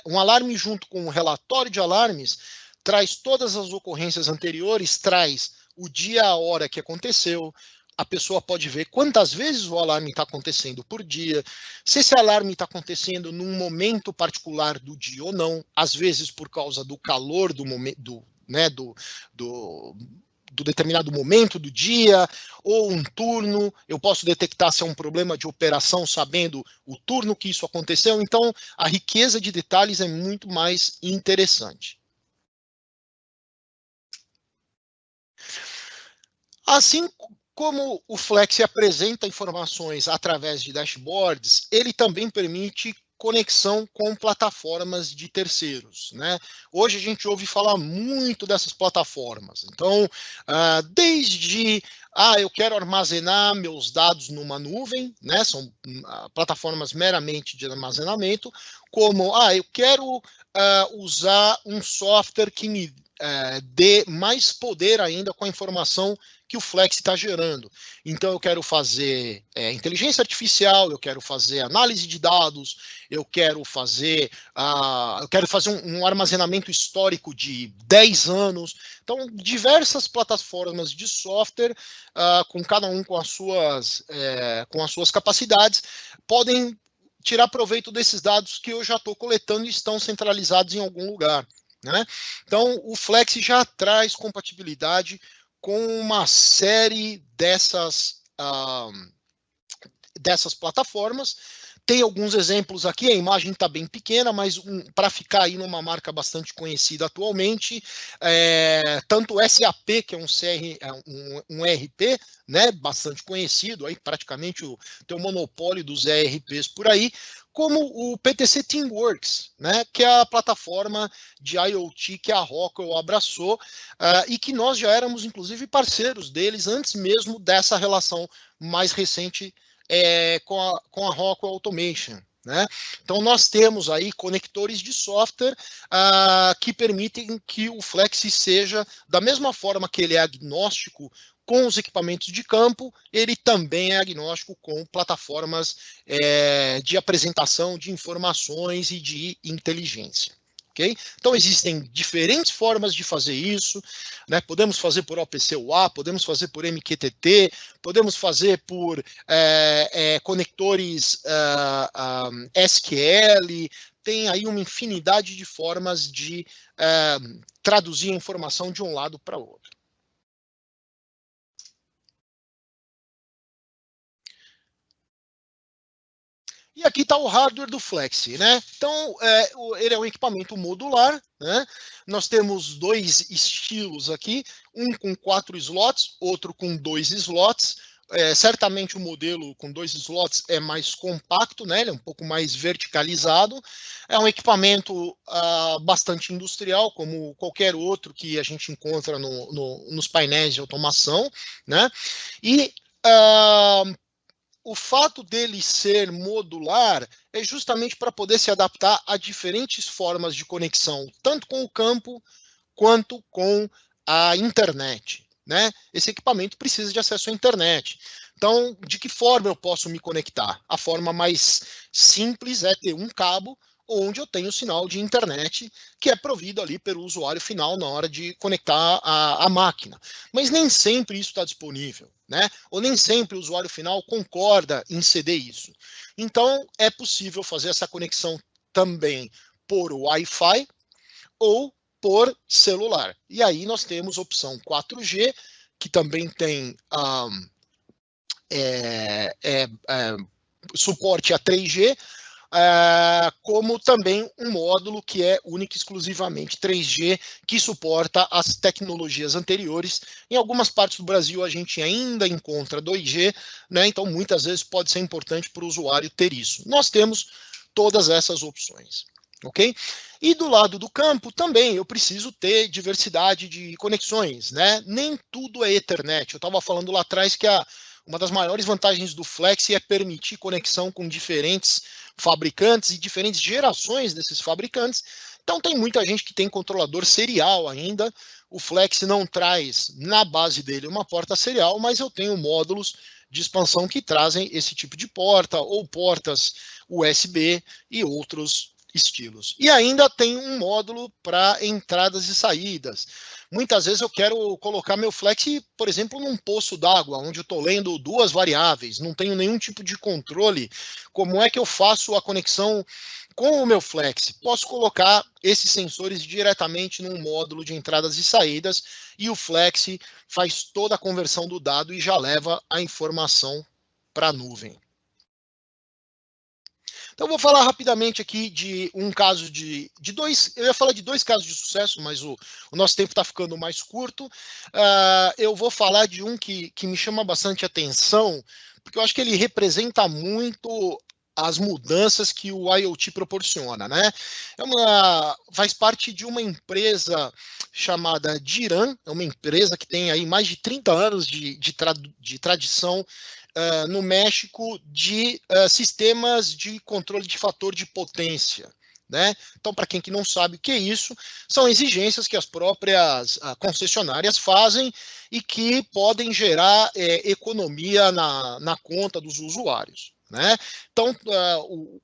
um alarme junto com um relatório de alarmes traz todas as ocorrências anteriores, traz o dia, a hora que aconteceu, a pessoa pode ver quantas vezes o alarme está acontecendo por dia, se esse alarme está acontecendo num momento particular do dia ou não, às vezes por causa do calor do momento, do determinado momento do dia, ou um turno, eu posso detectar se é um problema de operação sabendo o turno que isso aconteceu, então a riqueza de detalhes é muito mais interessante. Assim como o Flex apresenta informações através de dashboards, ele também permite conexão com plataformas de terceiros, né? Hoje a gente ouve falar muito dessas plataformas. Então, desde eu quero armazenar meus dados numa nuvem, né? São plataformas meramente de armazenamento, como eu quero usar um software que me dê mais poder ainda com a informação que o Flex está gerando. Então, eu quero fazer inteligência artificial, eu quero fazer análise de dados, eu quero fazer um armazenamento histórico de 10 anos. Então, diversas plataformas de software, com cada um com as suas capacidades, podem tirar proveito desses dados que eu já estou coletando e estão centralizados em algum lugar, né? Então, o Flex já traz compatibilidade com uma série dessas plataformas. Tem alguns exemplos aqui, a imagem está bem pequena, mas para ficar aí numa marca bastante conhecida atualmente, tanto o SAP, que é um ERP, né, bastante conhecido, aí praticamente tem o monopólio dos ERPs por aí, como o PTC Teamworks, né, que é a plataforma de IoT que a Rockwell abraçou e que nós já éramos, inclusive, parceiros deles antes mesmo dessa relação mais recente com a Rockwell Automation, né? Então, nós temos aí conectores de software que permitem que o Flex seja, da mesma forma que ele é agnóstico com os equipamentos de campo, ele também é agnóstico com plataformas de apresentação de informações e de inteligência. Okay? Então, existem diferentes formas de fazer isso, né? Podemos fazer por OPC UA, podemos fazer por MQTT, podemos fazer por conectores SQL, tem aí uma infinidade de formas de traduzir a informação de um lado para o outro. E aqui está o hardware do Flex, né? Então, ele é um equipamento modular, né? Nós temos dois estilos aqui, um com 4 slots, outro com 2 slots. Certamente o modelo com 2 slots é mais compacto, né? Ele é um pouco mais verticalizado. É um equipamento bastante industrial, como qualquer outro que a gente encontra nos painéis de automação, né? E o fato dele ser modular é justamente para poder se adaptar a diferentes formas de conexão, tanto com o campo quanto com a internet, né? Esse equipamento precisa de acesso à internet. Então, de que forma eu posso me conectar? A forma mais simples é ter um cabo onde eu tenho sinal de internet que é provido ali pelo usuário final na hora de conectar a máquina. Mas nem sempre isso está disponível, né? Ou nem sempre o usuário final concorda em ceder isso. Então, é possível fazer essa conexão também por Wi-Fi ou por celular. E aí nós temos opção 4G, que também tem suporte a 3G, como também um módulo que é único e exclusivamente 3G, que suporta as tecnologias anteriores. Em algumas partes do Brasil a gente ainda encontra 2G, né? Então muitas vezes pode ser importante para o usuário ter isso. Nós temos todas essas opções. Ok? E do lado do campo também eu preciso ter diversidade de conexões, né? Nem tudo é Ethernet. Eu estava falando lá atrás que uma das maiores vantagens do Flex é permitir conexão com diferentes fabricantes e diferentes gerações desses fabricantes. Então tem muita gente que tem controlador serial ainda. O Flex não traz na base dele uma porta serial, mas eu tenho módulos de expansão que trazem esse tipo de porta ou portas USB e outros estilos. E ainda tem um módulo para entradas e saídas. Muitas vezes eu quero colocar meu Flex, por exemplo, num poço d'água, onde eu estou lendo 2 variáveis, não tenho nenhum tipo de controle. Como é que eu faço a conexão com o meu Flex? Posso colocar esses sensores diretamente num módulo de entradas e saídas e o Flex faz toda a conversão do dado e já leva a informação para a nuvem. Então, eu vou falar rapidamente aqui de um caso de dois. Eu ia falar de dois casos de sucesso, mas o nosso tempo está ficando mais curto. Eu vou falar de um que me chama bastante atenção, porque eu acho que ele representa muito as mudanças que o IoT proporciona, né? Faz parte de uma empresa chamada Diran, é uma empresa que tem aí mais de 30 anos de tradição no México de sistemas de controle de fator de potência. Né? Então, para quem que não sabe o que é isso, são exigências que as próprias concessionárias fazem e que podem gerar economia na conta dos usuários. Né? Então,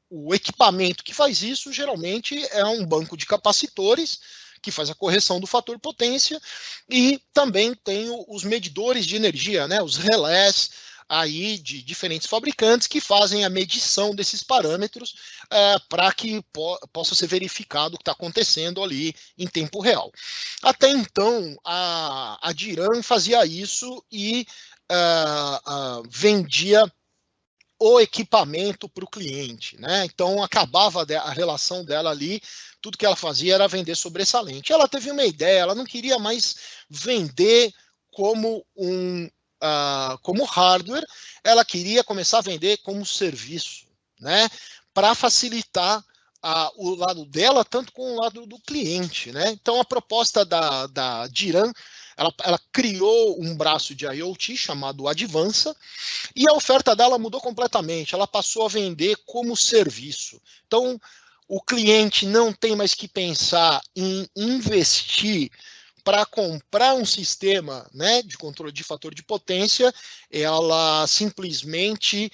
o equipamento que faz isso, geralmente, é um banco de capacitores, que faz a correção do fator potência, e também tem os medidores de energia, né? Os relés, aí de diferentes fabricantes que fazem a medição desses parâmetros para que possa ser verificado o que está acontecendo ali em tempo real. Até então, a Diran fazia isso e vendia o equipamento para o cliente, né? Então acabava a relação dela ali, tudo que ela fazia era vender sobressalente. Ela teve uma ideia, ela não queria mais vender como como hardware, ela queria começar a vender como serviço, né? Para facilitar o lado dela, tanto com o lado do cliente, né? Então a proposta da Diran, ela criou um braço de IoT chamado Advança, e a oferta dela mudou completamente. Ela passou a vender como serviço. Então, o cliente não tem mais que pensar em investir para comprar um sistema, né, de controle de fator de potência. Ela simplesmente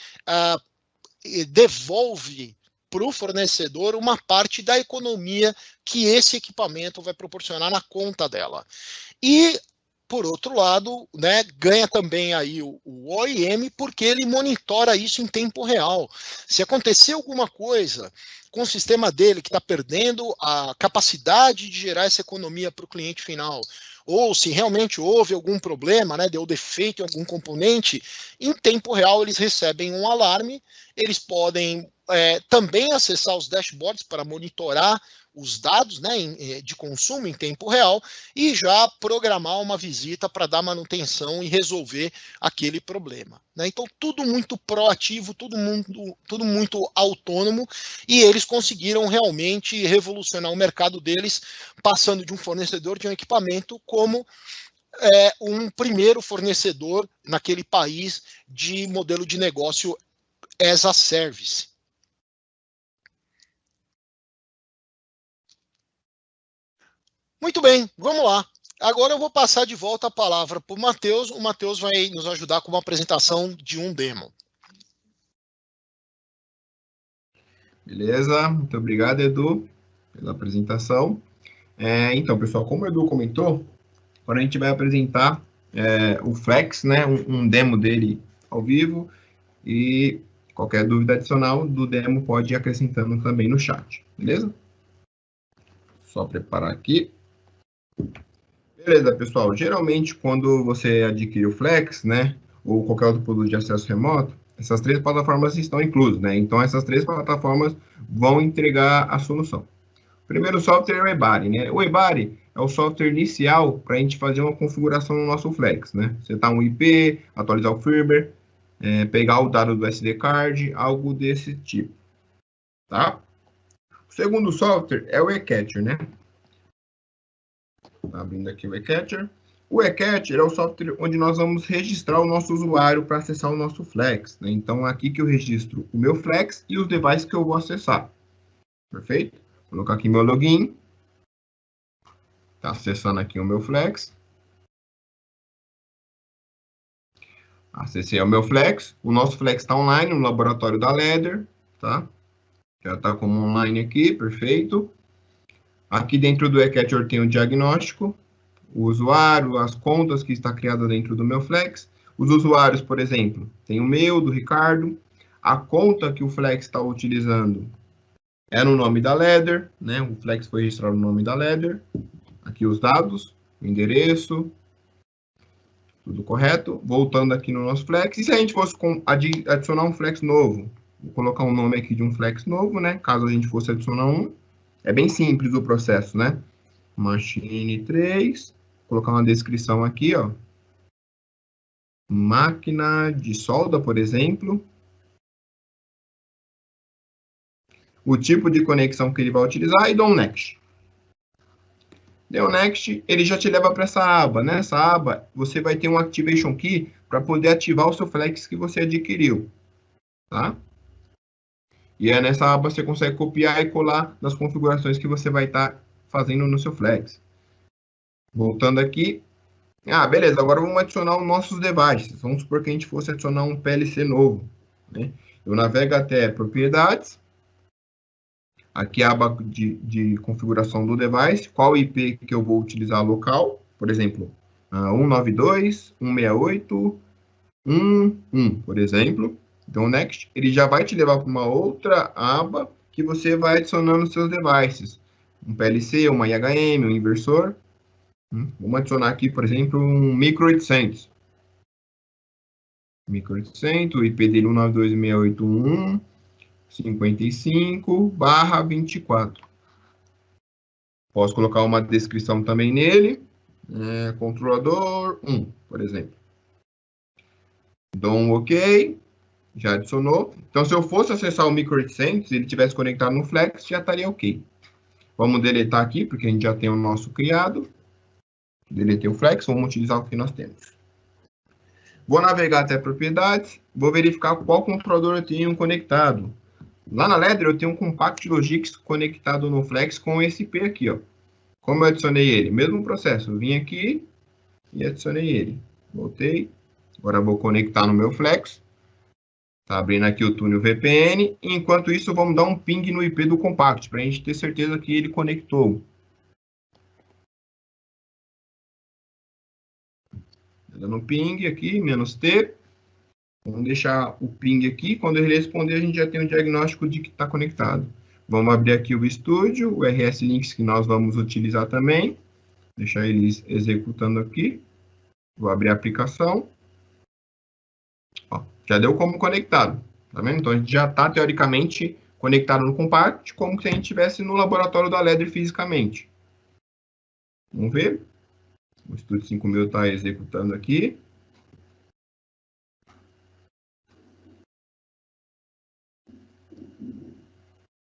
devolve para o fornecedor uma parte da economia que esse equipamento vai proporcionar na conta dela. E por outro lado, né, ganha também aí o OEM, porque ele monitora isso em tempo real. Se acontecer alguma coisa com o sistema dele que está perdendo a capacidade de gerar essa economia para o cliente final, ou se realmente houve algum problema, né, deu defeito em algum componente, em tempo real eles recebem um alarme, eles podem também acessar os dashboards para monitorar os dados, né, de consumo em tempo real e já programar uma visita para dar manutenção e resolver aquele problema. Né? Então, tudo muito proativo, tudo muito autônomo, e eles conseguiram realmente revolucionar o mercado deles, passando de um fornecedor de um equipamento como um primeiro fornecedor naquele país de modelo de negócio as a service. Muito bem, vamos lá. Agora eu vou passar de volta a palavra para o Matheus. O Matheus vai nos ajudar com uma apresentação de um demo. Beleza, muito obrigado, Edu, pela apresentação. Então, pessoal, como o Edu comentou, agora a gente vai apresentar o Flex, né, um demo dele ao vivo, e qualquer dúvida adicional do demo pode ir acrescentando também no chat, beleza? Só preparar aqui. Beleza, pessoal. Geralmente, quando você adquire o Flex, né, ou qualquer outro produto de acesso remoto, essas três plataformas estão inclusas, né? Então, essas três plataformas vão entregar a solução. O primeiro software é o eBuddy, né? O eBuddy é o software inicial para a gente fazer uma configuração no nosso Flex, né? Setar um IP, atualizar o firmware, pegar o dado do SD card, algo desse tipo, tá? O segundo software é o eCatcher, né? Tá abrindo aqui o eCatcher. O eCatcher é o software onde nós vamos registrar o nosso usuário para acessar o nosso Flex, né? Então, é aqui que eu registro o meu Flex e os devices que eu vou acessar. Perfeito? Vou colocar aqui meu login. Tá acessando aqui o meu Flex. Acessei o meu Flex. O nosso Flex está online no laboratório da Ledder, tá? Já está como online aqui, perfeito. Aqui dentro do eCatcher tem o diagnóstico, o usuário, as contas que está criada dentro do meu Flex. Os usuários, por exemplo, tem o meu, do Ricardo. A conta que o Flex está utilizando é no nome da Ledder, né? O Flex foi registrado no nome da Ledder. Aqui os dados, o endereço, tudo correto. Voltando aqui no nosso Flex. E se a gente fosse adicionar um Flex novo? Vou colocar um nome aqui de um flex novo, né? Caso a gente fosse adicionar um. É bem simples o processo, né? Machine 3. Colocar uma descrição aqui, ó. Máquina de solda, por exemplo. O tipo de conexão que ele vai utilizar e dou um next. Deu next, ele já te leva para essa aba. Nessa aba, você vai ter um activation key para poder ativar o seu flex que você adquiriu, tá? E é nessa aba você consegue copiar e colar nas configurações que você vai estar fazendo no seu flex. Voltando aqui. Ah, beleza, agora vamos adicionar os nossos devices. Vamos supor que a gente fosse adicionar um PLC novo, né? Eu navego até propriedades. Aqui a aba de configuração do device, qual IP que eu vou utilizar local, por exemplo, 192.168.1.1, por exemplo. Então, o Next, ele já vai te levar para uma outra aba que você vai adicionando seus devices. Um PLC, uma IHM, um inversor. Vamos adicionar aqui, por exemplo, um Micro 800. Micro 800, o IP dele 192.168.1.55/24. Posso colocar uma descrição também nele. Controlador 1, por exemplo. Dou um OK. Já adicionou. Então, se eu fosse acessar o Micro 800, se ele tivesse conectado no Flex, já estaria OK. Vamos deletar aqui, porque a gente já tem o nosso criado. Deletei o Flex, vamos utilizar o que nós temos. Vou navegar até propriedades, vou verificar qual controlador eu tenho conectado. Lá na Ledger, eu tenho um Compact Logics conectado no Flex com esse IP aqui, ó. Como eu adicionei ele? Mesmo processo, eu vim aqui e adicionei ele. Voltei. Agora vou conectar no meu Flex. Tá abrindo aqui o túnel VPN. Enquanto isso, vamos dar um ping no IP do Compact, para a gente ter certeza que ele conectou. Dando um ping aqui, -T. Vamos deixar o ping aqui. Quando ele responder, a gente já tem um diagnóstico de que está conectado. Vamos abrir aqui o estúdio, o RS Links que nós vamos utilizar também. Deixar eles executando aqui. Vou abrir a aplicação. Ó, já deu como conectado. Tá vendo? Então, a gente já está, teoricamente, conectado no Compact, como se a gente estivesse no laboratório da Ledger fisicamente. Vamos ver. O Estúdio 5000 está executando aqui.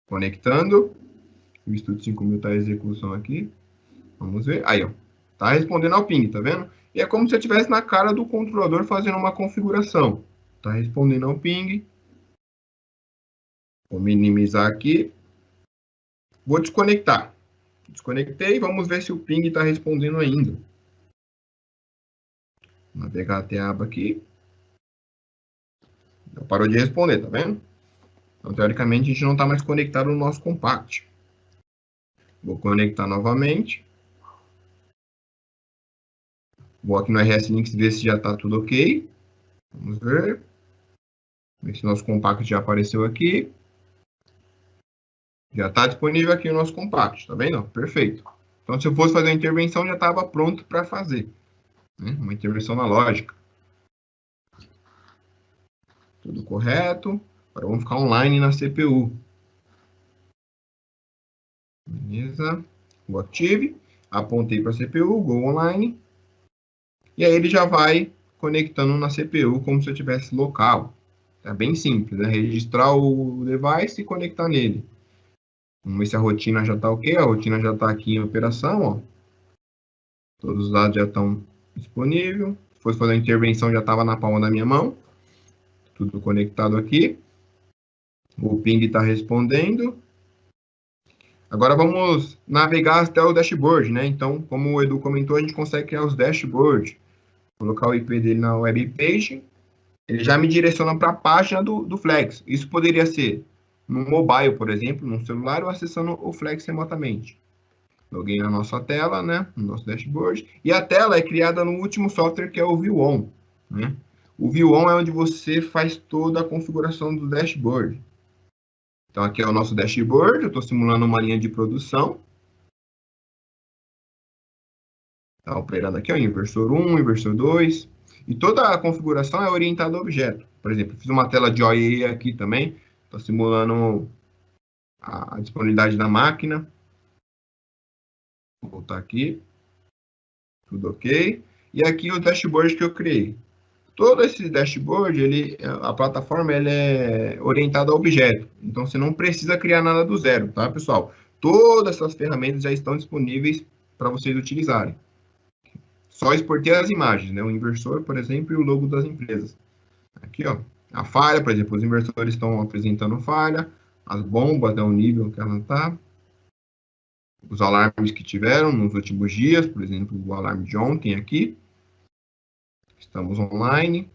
Conectando. O Estúdio 5000 está em execução aqui. Vamos ver. Aí, ó. Tá respondendo ao ping, tá vendo? E é como se eu estivesse na cara do controlador fazendo uma configuração. Tá respondendo ao ping. Vou minimizar aqui. Vou desconectar. Desconectei. Vamos ver se o ping está respondendo ainda. Vou navegar até a aba aqui. Já parou de responder, tá vendo? Então, teoricamente, a gente não está mais conectado no nosso Compact. Vou conectar novamente. Vou aqui no RS Links ver se já está tudo ok. Vamos ver. Ver se nosso Compact já apareceu aqui. Já está disponível aqui o nosso Compact, tá vendo? Perfeito. Então, se eu fosse fazer a intervenção, já estava pronto para fazer. Né? Uma intervenção na lógica. Tudo correto. Agora vamos ficar online na CPU. Beleza. Go Active. Apontei para a CPU, Go Online. E aí ele já vai conectando na CPU como se eu tivesse local. É bem simples, né? Registrar o device e conectar nele. Vamos ver se a rotina já está ok. A rotina já está aqui em operação, ó. Todos os dados já estão disponíveis. Se fosse fazer a intervenção, já estava na palma da minha mão. Tudo conectado aqui. O ping está respondendo. Agora vamos navegar até o dashboard, né? Então, como o Edu comentou, a gente consegue criar os dashboards. Colocar o IP dele na web page. Ele já me direciona para a página do Flex. Isso poderia ser no mobile, por exemplo, no celular, ou acessando o Flex remotamente. Loguei na nossa tela, né? No nosso dashboard. E a tela é criada no último software, que é o ViewOn, né? O ViewOn é onde você faz toda a configuração do dashboard. Então, aqui é o nosso dashboard. Eu estou simulando uma linha de produção. Está operando aqui, ó, inversor 1, inversor 2. E toda a configuração é orientada a objeto. Por exemplo, fiz uma tela de OIE aqui também. Está simulando a disponibilidade da máquina. Vou voltar aqui. Tudo ok. E aqui o dashboard que eu criei. Todo esse dashboard, a plataforma é orientada a objeto. Então, você não precisa criar nada do zero, tá, pessoal? Todas essas ferramentas já estão disponíveis para vocês utilizarem. Só exportei as imagens, né? O inversor, por exemplo, e o logo das empresas. Aqui, ó, a falha, por exemplo, os inversores estão apresentando falha, as bombas, né, o nível que ela está, os alarmes que tiveram nos últimos dias, por exemplo, o alarme de ontem aqui. Estamos online.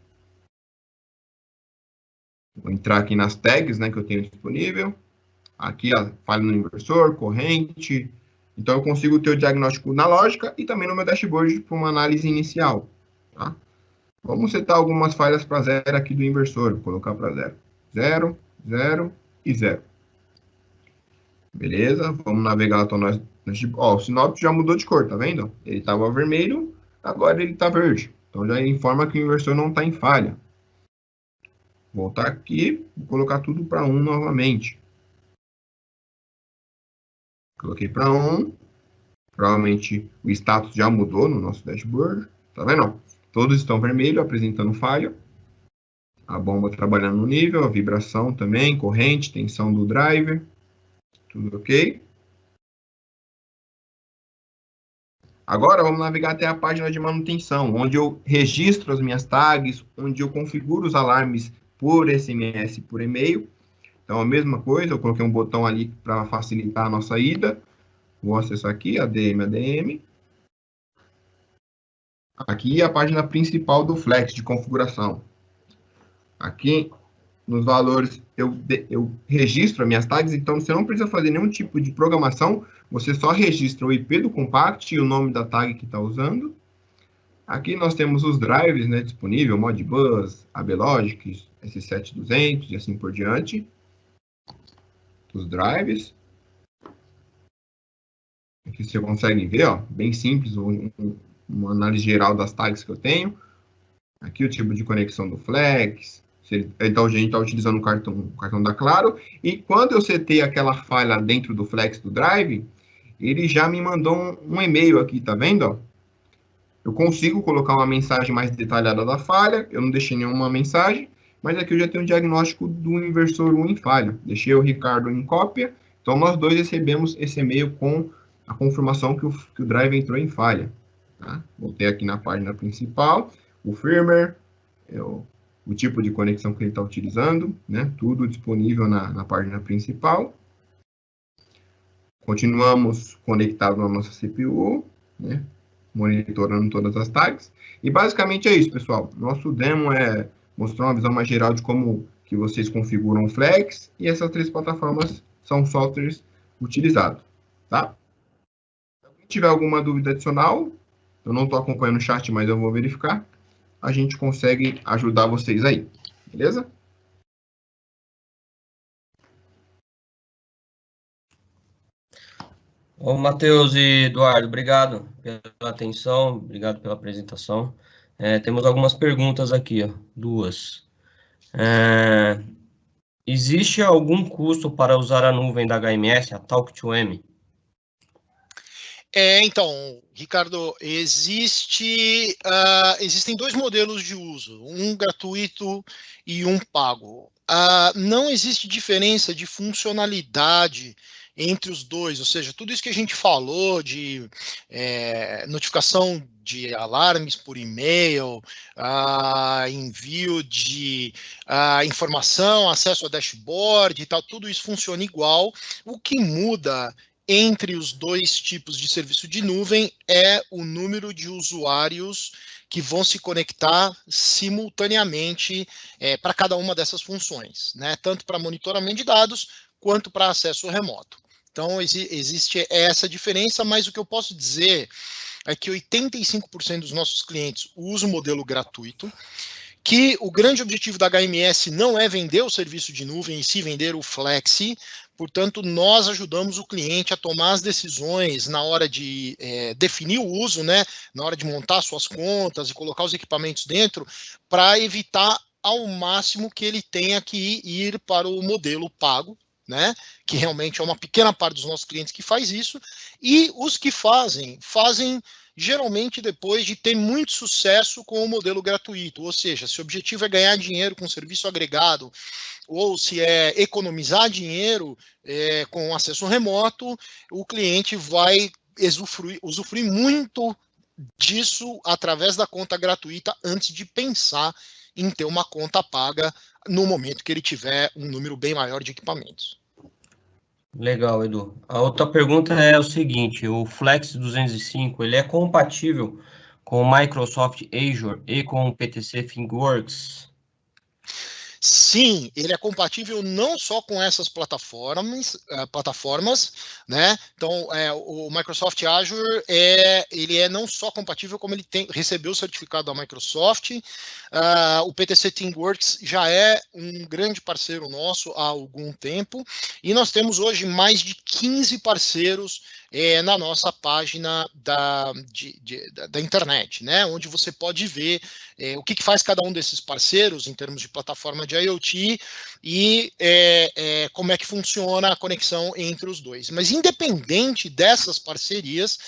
Vou entrar aqui nas tags, né, que eu tenho disponível. Aqui, a falha no inversor, corrente. Então, eu consigo ter o diagnóstico na lógica e também no meu dashboard para uma análise inicial. Tá? Vamos setar algumas falhas para zero aqui do inversor. Vou colocar para zero. 0, 0 e 0. Beleza? Vamos navegar para nós. Ó, o sinóptico já mudou de cor, tá vendo? Ele estava vermelho, agora ele está verde. Então, já informa que o inversor não está em falha. Voltar aqui, vou colocar tudo para 1 novamente. Coloquei para 1. Provavelmente o status já mudou no nosso dashboard. Tá vendo? Todos estão vermelho, apresentando falha. A bomba trabalhando no nível, a vibração também, corrente, tensão do driver. Tudo ok. Agora vamos navegar até a página de manutenção, onde eu registro as minhas tags, onde eu configuro os alarmes por SMS, por e-mail. Então, a mesma coisa, eu coloquei um botão ali para facilitar a nossa ida. Vou acessar aqui, ADM. Aqui a página principal do Flex de configuração. Aqui, nos valores, eu registro as minhas tags, então você não precisa fazer nenhum tipo de programação, você só registra o IP do compact e o nome da tag que está usando. Aqui nós temos os drivers, né, disponível, Modbus, ABLogic, S7200 e assim por diante. Os drivers. Aqui você consegue ver, ó, bem simples, uma análise geral das tags que eu tenho. Aqui o tipo de conexão do Flex. Então, a gente está utilizando o cartão da Claro. E quando eu setei aquela falha dentro do Flex do Drive, ele já me mandou um e-mail aqui, tá vendo? Ó? Eu consigo colocar uma mensagem mais detalhada da falha. Eu não deixei nenhuma mensagem, mas aqui eu já tenho o diagnóstico do inversor 1 em falha. Deixei o Ricardo em cópia. Então, nós dois recebemos esse e-mail com a confirmação que o Drive entrou em falha. Tá? Voltei aqui na página principal. O firmware, o tipo de conexão que ele está utilizando, né? Tudo disponível na página principal. Continuamos conectados na nossa CPU, né? Monitorando todas as tags. E basicamente é isso, pessoal. Nosso demo é mostrar uma visão mais geral de como que vocês configuram o Flex, e essas 3 plataformas são softwares utilizados, tá? Se tiver alguma dúvida adicional, eu não estou acompanhando o chat, mas eu vou verificar, a gente consegue ajudar vocês aí, beleza? Ô, Matheus e Eduardo, obrigado pela atenção, obrigado pela apresentação. Temos algumas perguntas aqui, ó, 2. Existe algum custo para usar a nuvem da HMS, a Talk2M? Então, Ricardo, existem 2 modelos de uso, um gratuito e um pago. Não existe diferença de funcionalidade entre os dois, ou seja, tudo isso que a gente falou de notificação de alarmes por e-mail, envio de informação, acesso a dashboard e tal, tudo isso funciona igual. O que muda entre os 2 tipos de serviço de nuvem é o número de usuários que vão se conectar simultaneamente para cada uma dessas funções, né? Tanto para monitoramento de dados quanto para acesso remoto. Então, existe essa diferença, mas o que eu posso dizer é que 85% dos nossos clientes usam o modelo gratuito, que o grande objetivo da HMS não é vender o serviço de nuvem, e sim vender o Flexi. Portanto, nós ajudamos o cliente a tomar as decisões na hora de definir o uso, né, na hora de montar suas contas e colocar os equipamentos dentro, para evitar ao máximo que ele tenha que ir para o modelo pago, né? Que realmente é uma pequena parte dos nossos clientes que faz isso, e os que fazem geralmente depois de ter muito sucesso com o modelo gratuito, ou seja, se o objetivo é ganhar dinheiro com serviço agregado, ou se é economizar dinheiro com acesso remoto, o cliente vai usufruir muito disso através da conta gratuita antes de pensar em ter uma conta paga no momento que ele tiver um número bem maior de equipamentos. Legal, Edu. A outra pergunta é o seguinte, o Flex 205, ele é compatível com o Microsoft Azure e com o PTC ThingWorx? Sim, ele é compatível não só com essas plataformas, né? Então, o Microsoft Azure ele é não só compatível, como ele recebeu o certificado da Microsoft. O PTC ThingWorx já é um grande parceiro nosso há algum tempo, e nós temos hoje mais de 15 parceiros na nossa página da internet, né? Onde você pode ver o que faz cada um desses parceiros em termos de plataforma de IoT e como é que funciona a conexão entre os dois. Mas independente dessas parcerias,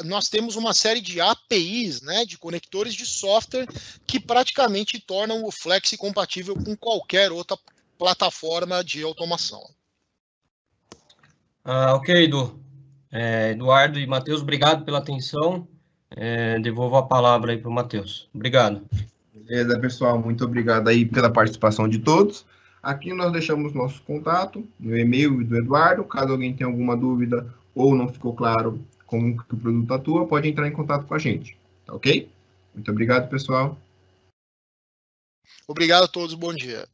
nós temos uma série de APIs, né, de conectores de software que praticamente tornam o Flex compatível com qualquer outra plataforma de automação. Ok, Edu. Eduardo e Matheus, obrigado pela atenção. Devolvo a palavra aí para o Matheus. Obrigado. Beleza, pessoal. Muito obrigado aí pela participação de todos. Aqui nós deixamos nosso contato, no e-mail do Eduardo. Caso alguém tenha alguma dúvida ou não ficou claro como que o produto atua, pode entrar em contato com a gente. Tá ok? Muito obrigado, pessoal. Obrigado a todos. Bom dia.